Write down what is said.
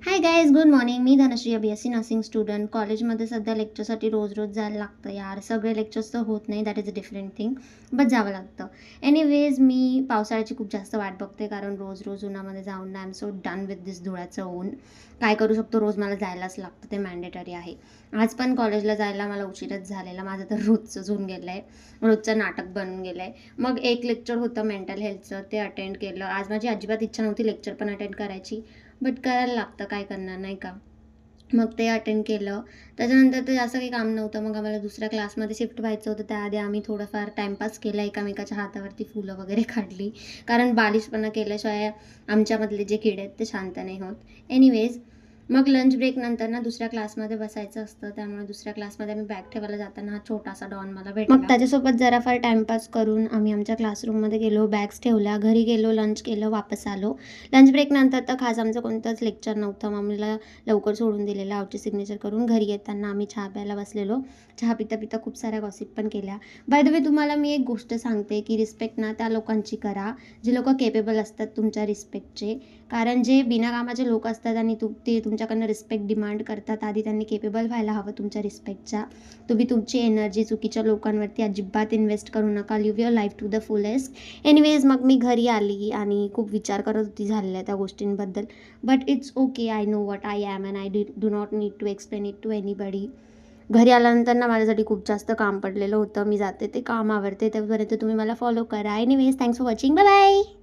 हाय guys, good morning. मी Dhanashree, BSc nursing student. कॉलेजमध्ये सध्या लेक्चरसाठी रोज जायला लागतं यार. सगळे लेक्चर्स तर होत नाही, that is a different thing, but जावं लागतं. एनिवेज मी पावसाळ्याची खूप जास्त वाट बघते, कारण रोज उन्हामध्ये जाऊन I am so done with this धुळ्याचं ऊन. काय करू शकतो, रोज मला जायलाच लागतं, ते मॅन्डेटरी आहे. आज पण कॉलेजला जायला मला उशीरच झालेला. माझं तर रोजचंच होऊन गेलं आहे, रोजचं नाटक बनून गेलं आहे. मग एक लेक्चर होतं मेंटल हेल्थचं, ते अटेंड केलं. आज माझी अजिबात इच्छा नव्हती लेक्चर पण अटेंड करायची, बट करायला लागतं, काय करणार नाही का. मग ते अटेंड केलं. त्याच्यानंतर ते जास्त काही काम नव्हतं. मग आम्हाला दुसऱ्या क्लासमध्ये शिफ्ट व्हायचं होतं. त्याआधी आम्ही थोडंफार टाईमपास केला, एकामेकाच्या हातावरती फुलं वगैरे काढली, कारण बालिशपणा केल्याशिवाय आमच्यामधले जे किडे आहेत ते शांत नाही होत. एनिवेज, मग लंच ब्रेक नंतर ना दुसऱ्या क्लासमध्ये बसायचं असतं, त्यामुळे दुसऱ्या क्लासमध्ये आम्ही बॅग ठेवायला जाताना हा छोटासा डॉन मला भेटला. मग त्याच्यासोबत जरा फार टाईमपास करून आम्ही आमच्या क्लासरूममध्ये गेलो, बॅग्स ठेवल्या, घरी गेलो, लंच केलं, वापस आलो. लंच ब्रेकनंतर तर खास आमचं कोणतंच लेक्चर नव्हतं. मम्मीला लवकर सोडून दिलेलं, आउटची सिग्नेचर करून घरी येताना आम्ही चहा प्यायला बसलेलो. चहा पिता पिता खूप साऱ्या गॉसिप पण केल्या. बाय द वे, तुम्हाला मी एक गोष्ट सांगते की रिस्पेक्ट ना त्या लोकांची करा जे लोक केपेबल असतात तुमच्या रिस्पेक्टचे. कारण जे बिनाकामाचे लोक असतात आणि ते तुमच्याकडनं रिस्पेक्ट डिमांड करतात, आधी त्यांनी केपेबल व्हायला हवं तुमच्या रिस्पेक्टच्या. तुम्ही तुमची एनर्जी चुकीच्या लोकांवरती अजिबात इन्व्हेस्ट करू नका. Live your life to the fullest. Anyways, मग मी घरी आली आणि खूप विचार करत होती झालेल्या त्या गोष्टींबद्दल. But it's okay, I know what I am and I do not need to explain it to anybody. घरी आल्यानंतर ना माझ्यासाठी खूप जास्त काम पडलेलं होतं. मी जाते ते काम आवरते, तोपर्यंत तुम्ही मला फॉलो करा. Anyways, thanks for watching. Bye bye.